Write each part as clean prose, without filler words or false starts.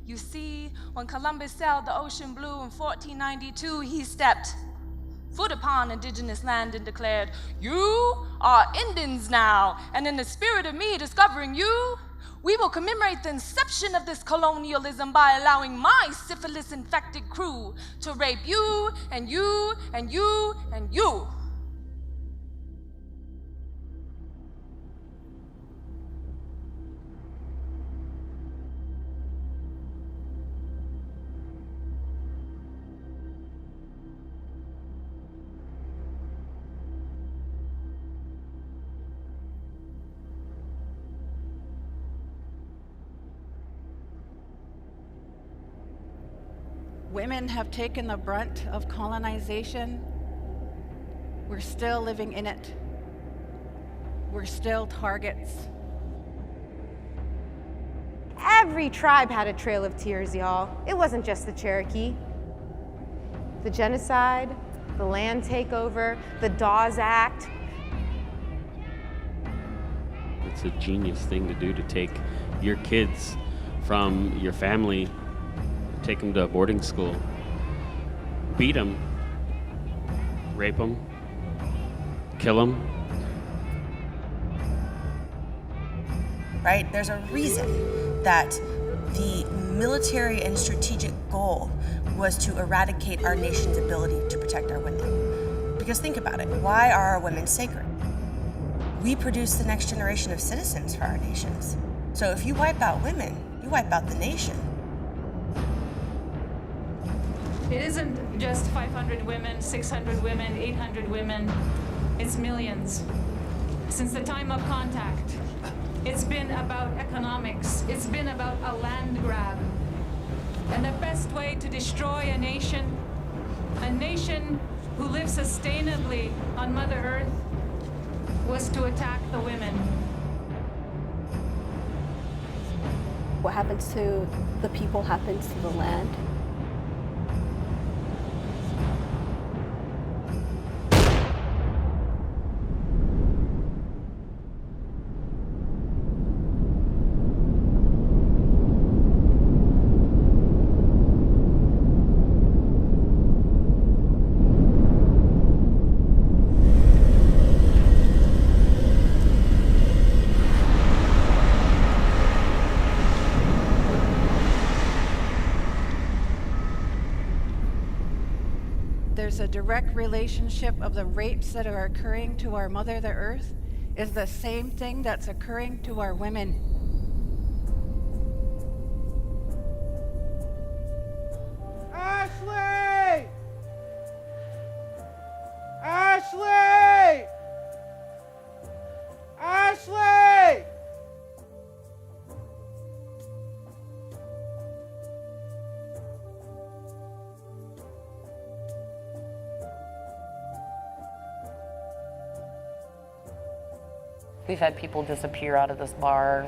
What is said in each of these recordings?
You see, when Columbus sailed the ocean blue in 1492, he stepped foot upon indigenous land and declared, "You are Indians now, and in the spirit of me discovering you, we will commemorate the inception of this colonialism by allowing my syphilis-infected crew to rape you, and you, and you, and you." Women have taken the brunt of colonization. We're still living in it. We're still targets. Every tribe had a trail of tears, y'all. It wasn't just the Cherokee. The genocide, the land takeover, the Dawes Act. It's a genius thing to do, to take your kids from your family, take them to a boarding school, beat them, rape them, kill them. Right? There's a reason that the military and strategic goal was to eradicate our nation's ability to protect our women. Because think about it, why are our women sacred? We produce the next generation of citizens for our nations. So if you wipe out women, you wipe out the nation. It isn't just 500 women, 600 women, 800 women, it's millions. Since the time of contact, it's been about economics, it's been about a land grab. And the best way to destroy a nation who lives sustainably on Mother Earth, was to attack the women. What happens to the people happens to the land. There's a direct relationship of the rapes that are occurring to our Mother, the Earth, is the same thing that's occurring to our women. Ashley! Ashley! Ashley! We've had people disappear out of this bar,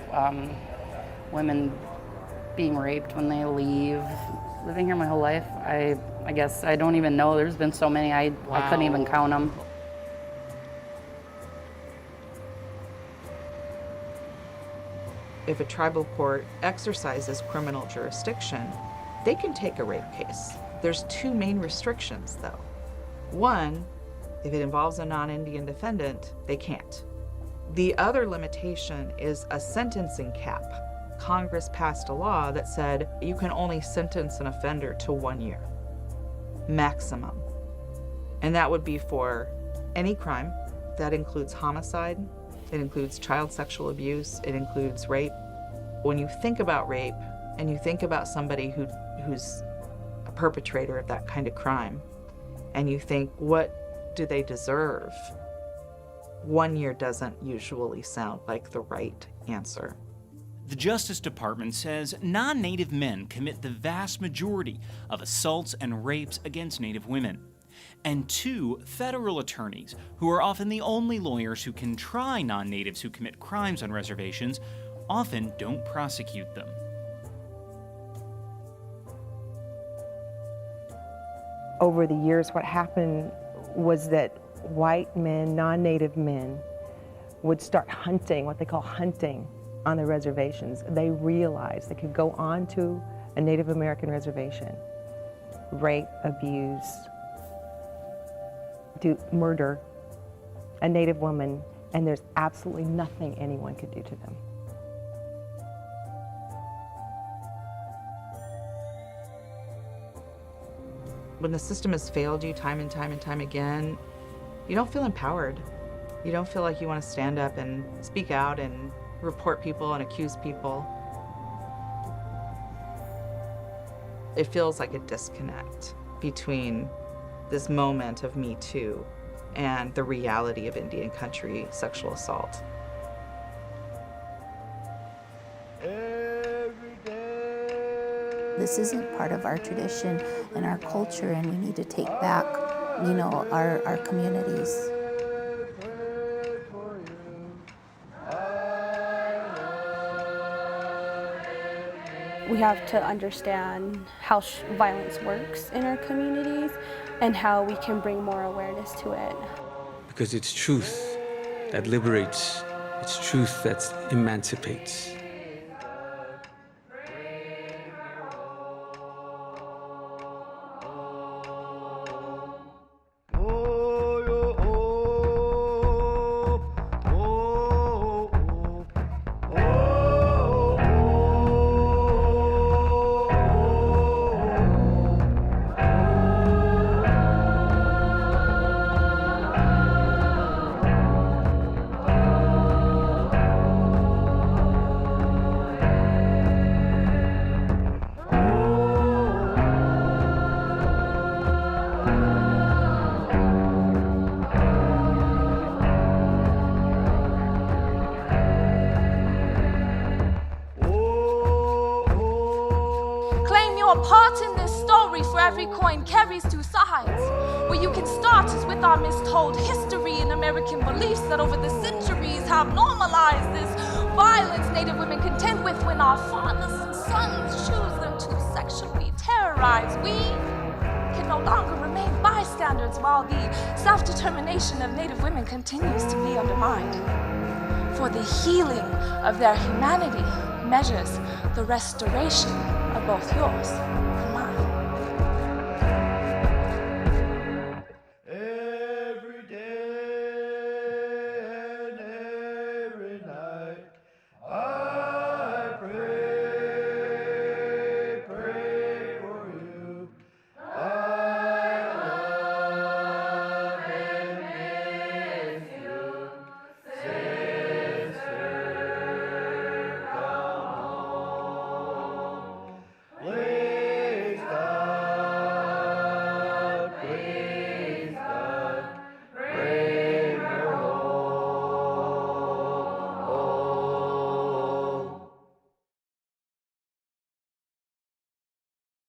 women being raped when they leave. Living here my whole life, I guess I don't even know. There's been so many, I couldn't even count them. If a tribal court exercises criminal jurisdiction, they can take a rape case. There's two main restrictions, though. One, if it involves a non-Indian defendant, they can't. The other limitation is a sentencing cap. Congress passed a law that said you can only sentence an offender to 1 year, maximum. And that would be for any crime. That includes homicide, it includes child sexual abuse, it includes rape. When you think about rape and you think about somebody who's a perpetrator of that kind of crime, and you think, what do they deserve? 1 year doesn't usually sound like the right answer. The Justice Department says non-Native men commit the vast majority of assaults and rapes against Native women. And 2 federal attorneys, who are often the only lawyers who can try non-Natives who commit crimes on reservations, often don't prosecute them. Over the years, what happened was that white men, non-Native men, would start hunting, what they call hunting, on the reservations. They realized they could go onto a Native American reservation, rape, abuse, murder a Native woman, and there's absolutely nothing anyone could do to them. When the system has failed you time and time and time again, you don't feel empowered. You don't feel like you want to stand up and speak out and report people and accuse people. It feels like a disconnect between this moment of Me Too and the reality of Indian country sexual assault. This isn't part of our tradition and our culture, and we need to take back, you know, our communities. We have to understand how violence works in our communities and how we can bring more awareness to it. Because it's truth that liberates, it's truth that emancipates. Part in this story, for every coin carries two sides. Where you can start is with our mistold history and American beliefs that over the centuries have normalized this violence Native women contend with when our fathers and sons choose them to sexually terrorize. We can no longer remain bystanders while the self-determination of Native women continues to be undermined. For the healing of their humanity measures the restoration of both yours